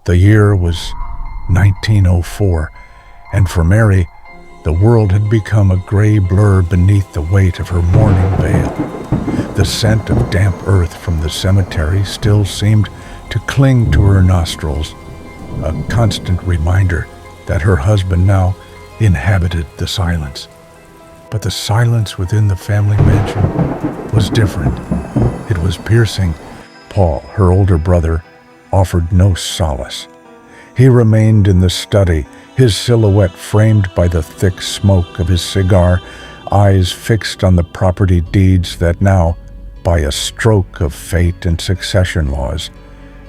The year was 1904, and for Mary, the world had become a gray blur beneath the weight of her mourning veil. The scent of damp earth from the cemetery still seemed to cling to her nostrils, a constant reminder that her husband now inhabited the silence. But the silence within the family mansion was different. It was piercing. Paul, her older brother, offered no solace. He remained in the study, his silhouette framed by the thick smoke of his cigar, eyes fixed on the property deeds that now, by a stroke of fate and succession laws,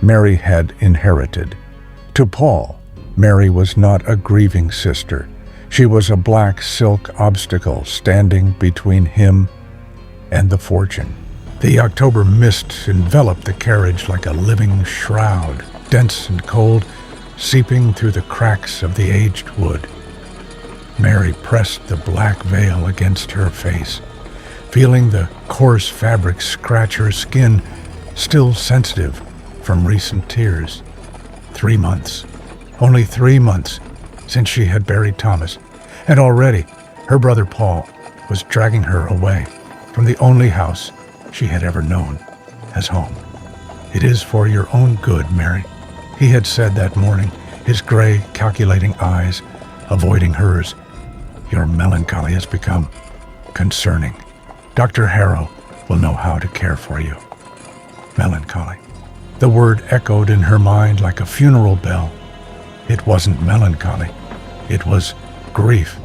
Mary had inherited. To Paul, Mary was not a grieving sister. She was a black silk obstacle standing between him and the fortune. The October mist enveloped the carriage like a living shroud, dense and cold, seeping through the cracks of the aged wood. Mary pressed the black veil against her face, feeling the coarse fabric scratch her skin, still sensitive from recent tears. 3 months, only 3 months since she had buried Thomas, and already her brother Paul was dragging her away from the only house she had ever known as home. "It is for your own good, Mary," he had said that morning, his gray, calculating eyes avoiding hers. "Your melancholy has become concerning. Dr. Harrow will know how to care for you." Melancholy. The word echoed in her mind like a funeral bell. It wasn't melancholy. It was grief,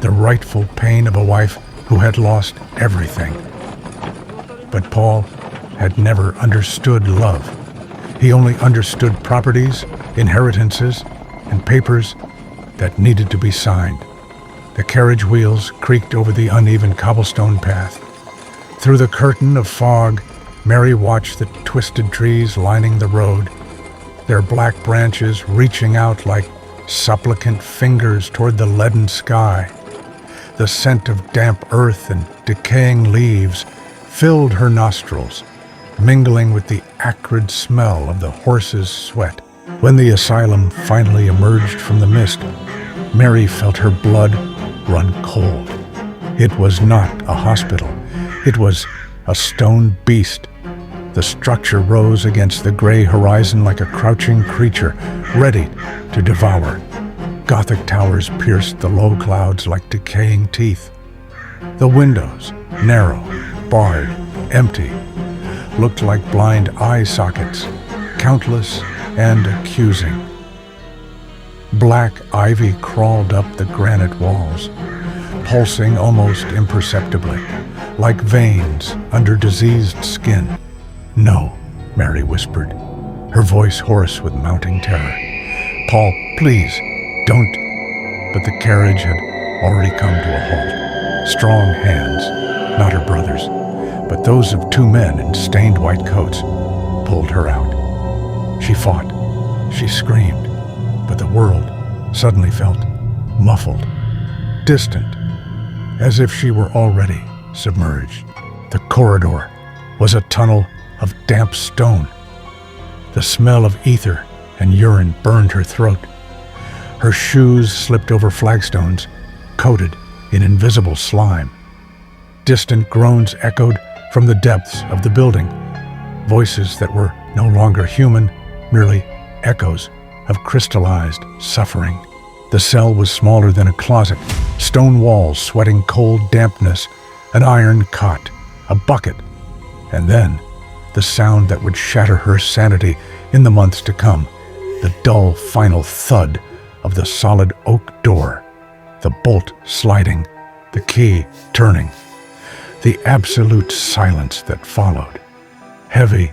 the rightful pain of a wife who had lost everything. But Paul had never understood love. He only understood properties, inheritances, and papers that needed to be signed. The carriage wheels creaked over the uneven cobblestone path. Through the curtain of fog, Mary watched the twisted trees lining the road, their black branches reaching out like supplicant fingers toward the leaden sky. The scent of damp earth and decaying leaves filled her nostrils, mingling with the acrid smell of the horse's sweat. When the asylum finally emerged from the mist, Mary felt her blood run cold. It was not a hospital. It was a stone beast. The structure rose against the gray horizon like a crouching creature, ready to devour. Gothic towers pierced the low clouds like decaying teeth. The windows, narrow, barred, empty, looked like blind eye sockets, countless and accusing. Black ivy crawled up the granite walls, pulsing almost imperceptibly, like veins under diseased skin. "No," Mary whispered, her voice hoarse with mounting terror. "Paul, please, don't." But the carriage had already come to a halt. Strong hands, not her brother's, but those of 2 men in stained white coats, pulled her out. She fought, she screamed, but the world suddenly felt muffled, distant, as if she were already submerged. The corridor was a tunnel of damp stone. The smell of ether and urine burned her throat. Her shoes slipped over flagstones, coated in invisible slime. Distant groans echoed from the depths of the building, voices that were no longer human, merely echoes of crystallized suffering. The cell was smaller than a closet, stone walls sweating cold dampness, an iron cot, a bucket, and then the sound that would shatter her sanity in the months to come, the dull final thud of the solid oak door, the bolt sliding, the key turning, the absolute silence that followed, heavy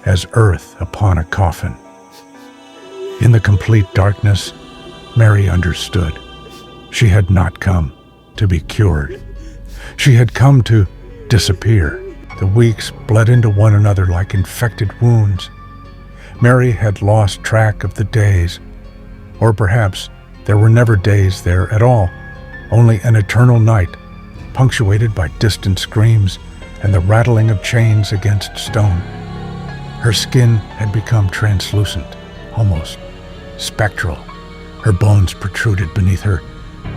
as earth upon a coffin. In the complete darkness, Mary understood. She had not come to be cured. She had come to disappear. The weeks bled into one another like infected wounds. Mary had lost track of the days, or perhaps there were never days there at all, only an eternal night, punctuated by distant screams and the rattling of chains against stone. Her skin had become translucent, almost spectral. Her bones protruded beneath her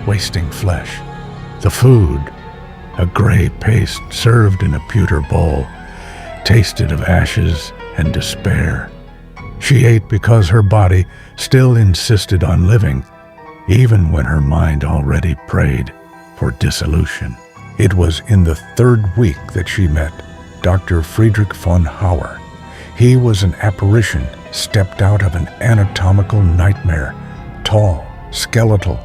wasting flesh. The food, a gray paste served in a pewter bowl, tasted of ashes and despair. She ate because her body still insisted on living, even when her mind already prayed for dissolution. It was in the 3rd week that she met Dr. Friedrich von Hauer. He was an apparition stepped out of an anatomical nightmare, tall, skeletal,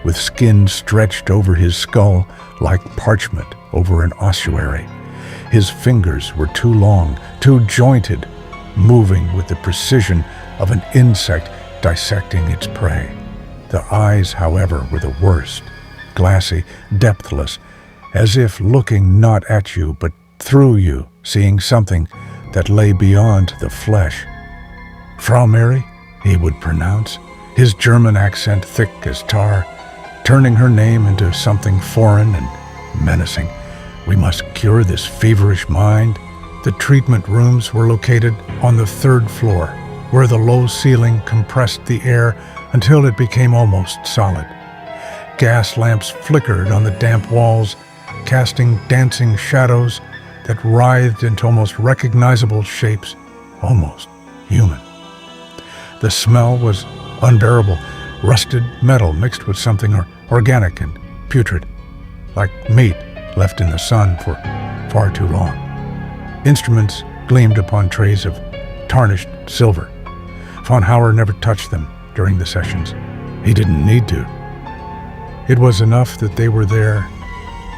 with skin stretched over his skull like parchment over an ossuary. His fingers were too long, too jointed, moving with the precision of an insect dissecting its prey. The eyes, however, were the worst, glassy, depthless, as if looking not at you but through you, seeing something that lay beyond the flesh. Frau Mary, he would pronounce, his German accent thick as tar, turning her name into something foreign and menacing. We must cure this feverish mind. The treatment rooms were located on the 3rd floor, where the low ceiling compressed the air until it became almost solid. Gas lamps flickered on the damp walls, casting dancing shadows that writhed into almost recognizable shapes, almost human. The smell was unbearable, rusted metal mixed with something organic and putrid, like meat left in the sun for far too long. Instruments gleamed upon trays of tarnished silver. Von Hauer never touched them during the sessions. He didn't need to. It was enough that they were there,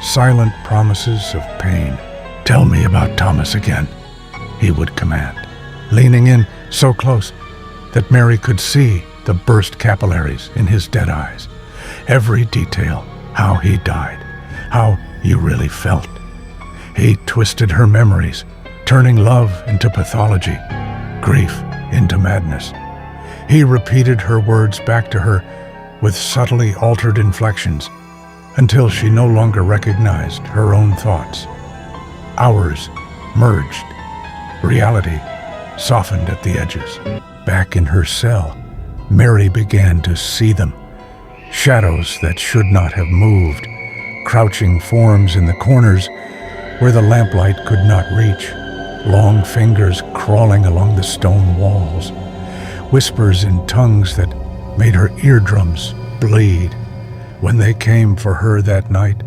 silent promises of pain. "Tell me about Thomas again," he would command, leaning in so close that Mary could see the burst capillaries in his dead eyes. Every detail, how he died, how you really felt. He twisted her memories, turning love into pathology, grief into madness. He repeated her words back to her with subtly altered inflections until she no longer recognized her own thoughts. Hours merged. Reality softened at the edges. Back in her cell, Mary began to see them. Shadows that should not have moved, crouching forms in the corners where the lamplight could not reach, long fingers crawling along the stone walls, whispers in tongues that made her eardrums bleed. When they came for her that night,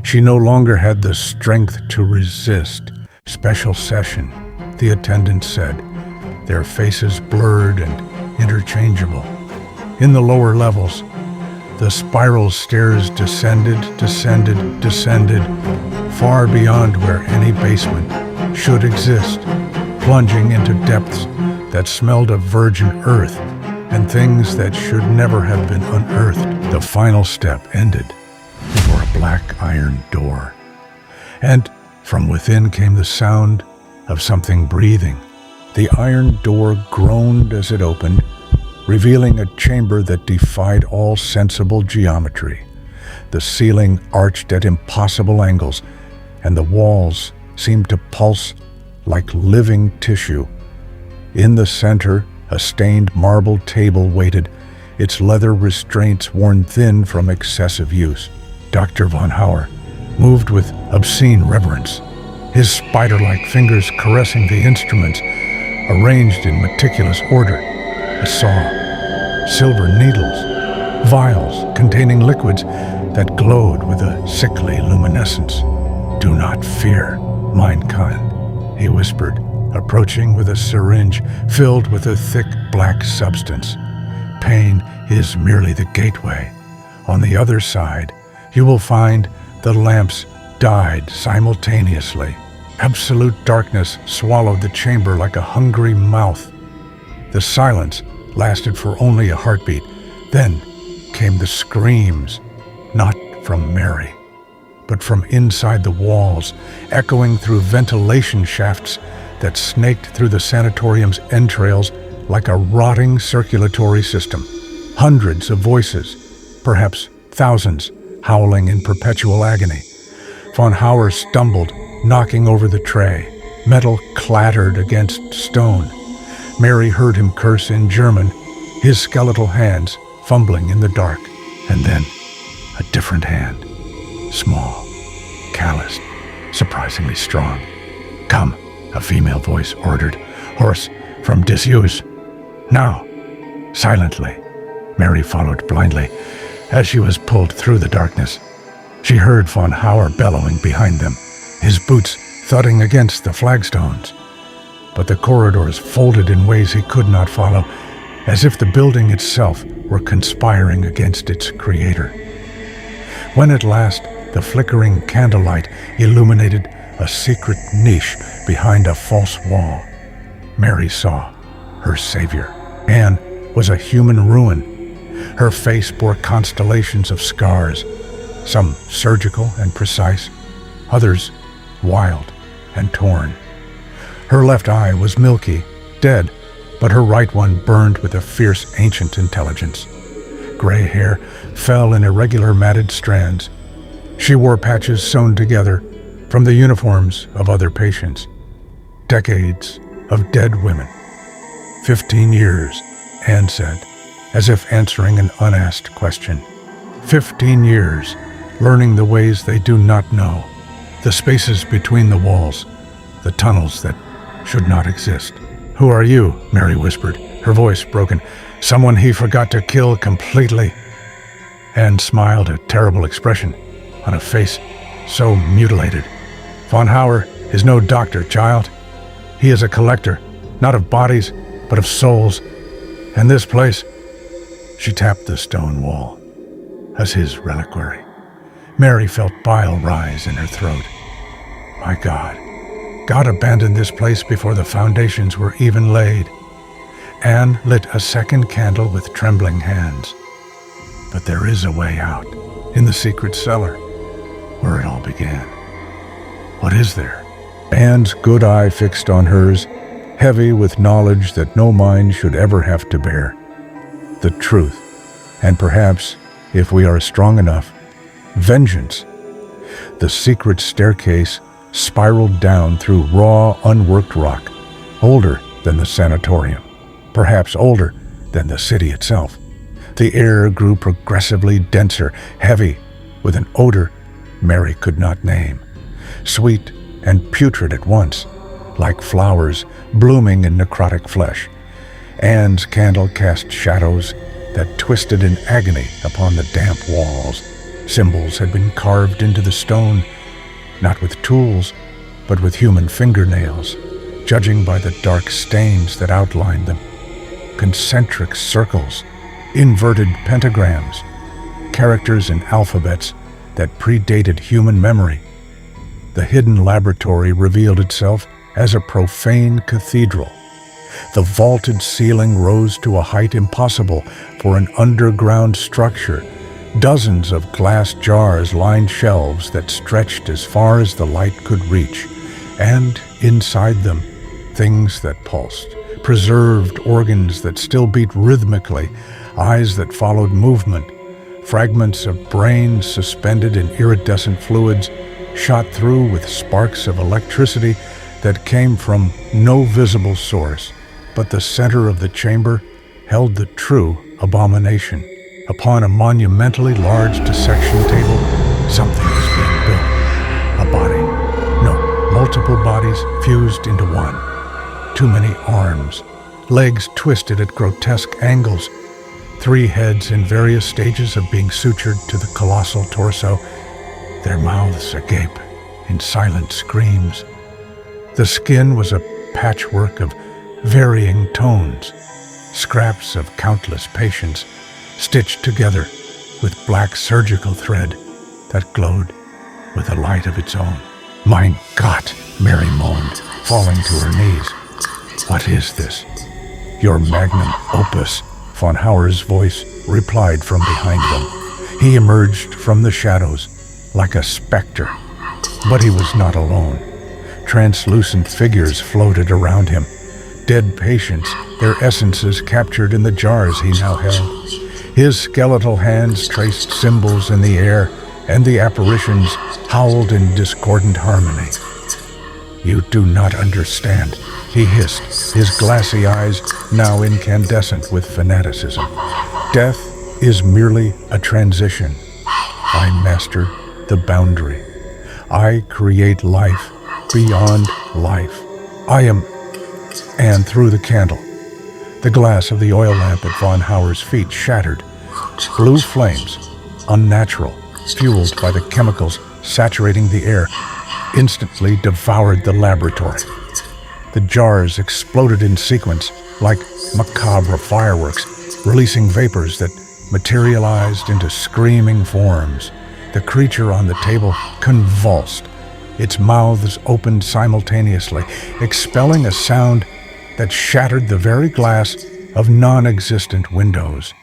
she no longer had the strength to resist. "Special session," the attendant said, their faces blurred and interchangeable. In the lower levels, the spiral stairs descended, far beyond where any basement should exist, plunging into depths that smelled of virgin earth and things that should never have been unearthed. The final step ended before a black iron door, and from within came the sound of something breathing. The iron door groaned as it opened, revealing a chamber that defied all sensible geometry. The ceiling arched at impossible angles, and the walls seemed to pulse like living tissue. In the center, a stained marble table waited, its leather restraints worn thin from excessive use. Dr. von Hauer moved with obscene reverence, his spider-like fingers caressing the instruments arranged in meticulous order. A saw, silver needles, vials containing liquids that glowed with a sickly luminescence. "Do not fear, mein Kind," he whispered, approaching with a syringe filled with a thick black substance. "Pain is merely the gateway. On the other side, you will find the lamps died simultaneously. Absolute darkness swallowed the chamber like a hungry mouth. The silence lasted for only a heartbeat. Then came the screams, not from Mary, but from inside the walls, echoing through ventilation shafts that snaked through the sanatorium's entrails like a rotting circulatory system. Hundreds of voices, perhaps thousands, howling in perpetual agony. Von Hauer stumbled, knocking over the tray. Metal clattered against stone. Mary heard him curse in German, his skeletal hands fumbling in the dark, and then a different hand, small, calloused, surprisingly strong. "Come," a female voice ordered, hoarse from disuse. "Now!" Silently, Mary followed blindly as she was pulled through the darkness. She heard von Hauer bellowing behind them, his boots thudding against the flagstones. But the corridors folded in ways he could not follow, as if the building itself were conspiring against its creator. When at last the flickering candlelight illuminated a secret niche behind a false wall, Mary saw her savior. Anne was a human ruin. Her face bore constellations of scars, some surgical and precise, others wild and torn. Her left eye was milky, dead, but her right one burned with a fierce ancient intelligence. Gray hair fell in irregular matted strands. She wore patches sewn together from the uniforms of other patients. Decades of dead women. 15 years, Anne said, as if answering an unasked question. 15 years, learning the ways they do not know, the spaces between the walls, the tunnels that should not exist. "Who are you?" Mary whispered, her voice broken. "Someone he forgot to kill completely." Anne smiled, a terrible expression on a face so mutilated. "Von Hauer is no doctor, child. He is a collector, not of bodies, but of souls. And this place," she tapped the stone wall, "as his reliquary." Mary felt bile rise in her throat. My God. God abandoned this place before the foundations were even laid. Anne lit a second candle with trembling hands. But there is a way out, in the secret cellar, where it all began. What is there? Anne's good eye fixed on hers, heavy with knowledge that no mind should ever have to bear. The truth, and perhaps, if we are strong enough, vengeance. The secret staircase spiraled down through raw, unworked rock, older than the sanatorium, perhaps older than the city itself. The air grew progressively denser, heavy, with an odor Mary could not name, sweet and putrid at once, like flowers blooming in necrotic flesh. Anne's candle cast shadows that twisted in agony upon the damp walls. Symbols had been carved into the stone, not with tools, but with human fingernails, judging by the dark stains that outlined them. Concentric circles, inverted pentagrams, characters and alphabets that predated human memory. The hidden laboratory revealed itself as a profane cathedral. The vaulted ceiling rose to a height impossible for an underground structure. Dozens of glass jars lined shelves that stretched as far as the light could reach, and inside them, things that pulsed, preserved organs that still beat rhythmically, eyes that followed movement, fragments of brains suspended in iridescent fluids, shot through with sparks of electricity that came from no visible source. But the center of the chamber held the true abomination. Upon a monumentally large dissection table, something was being built. A body. No, multiple bodies fused into one. Too many arms. Legs twisted at grotesque angles. 3 heads in various stages of being sutured to the colossal torso. Their mouths agape in silent screams. The skin was a patchwork of varying tones. Scraps of countless patients stitched together with black surgical thread that glowed with a light of its own. "Mein Gott," Mary moaned, falling to her knees. "What is this?" "Your magnum opus," von Hauer's voice replied from behind them. He emerged from the shadows like a specter, but he was not alone. Translucent figures floated around him, dead patients, their essences captured in the jars he now held. His skeletal hands traced symbols in the air, and the apparitions howled in discordant harmony. "You do not understand," he hissed, his glassy eyes now incandescent with fanaticism. Death is merely a transition. I master the boundary. I create life beyond life. I am... And through the candle, the glass of the oil lamp at von Hauer's feet shattered. Blue flames, unnatural, fueled by the chemicals saturating the air, instantly devoured the laboratory. The jars exploded in sequence like macabre fireworks, releasing vapors that materialized into screaming forms. The creature on the table convulsed. Its mouths opened simultaneously, expelling a sound that shattered the very glass of non-existent windows.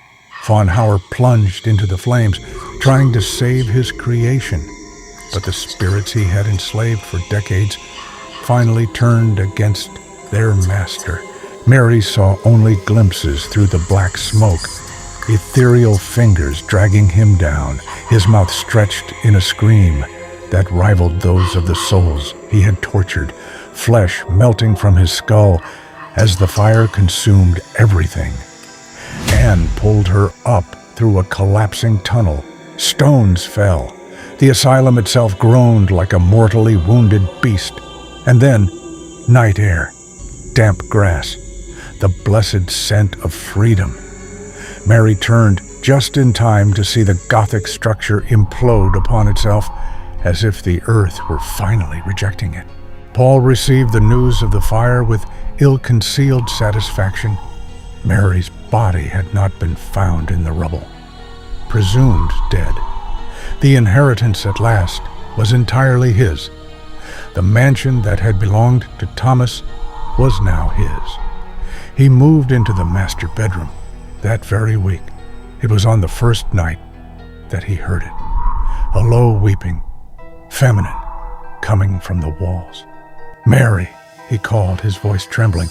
Von Hauer plunged into the flames, trying to save his creation. But the spirits he had enslaved for decades finally turned against their master. Mary saw only glimpses through the black smoke, ethereal fingers dragging him down, his mouth stretched in a scream that rivaled those of the souls he had tortured, flesh melting from his skull as the fire consumed everything. Anne pulled her up through a collapsing tunnel. Stones fell. The asylum itself groaned like a mortally wounded beast. And then, night air, damp grass, the blessed scent of freedom. Mary turned just in time to see the Gothic structure implode upon itself, as if the earth were finally rejecting it. Paul received the news of the fire with ill-concealed satisfaction. Mary's body had not been found in the rubble, presumed dead. The inheritance at last was entirely his. The mansion that had belonged to Thomas was now his. He moved into the master bedroom that very week. It was on the first night that he heard it. A low weeping, feminine, coming from the walls. "Mary," he called, his voice trembling.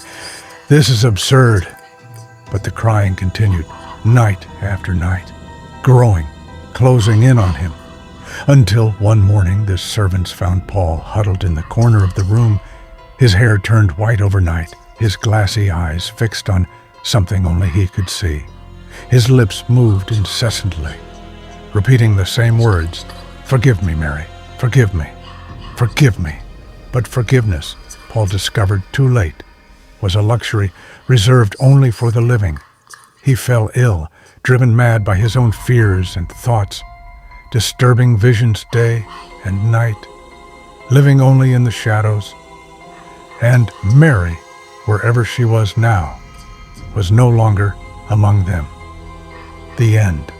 "This is absurd." But the crying continued, night after night, growing, closing in on him, until one morning the servants found Paul huddled in the corner of the room, his hair turned white overnight, his glassy eyes fixed on something only he could see. His lips moved incessantly, repeating the same words, "Forgive me, Mary, forgive me, forgive me." But forgiveness, Paul discovered too late, was a luxury reserved only for the living. He fell ill, driven mad by his own fears and thoughts, disturbing visions day and night, living only in the shadows. And Mary, wherever she was now, was no longer among them. The end.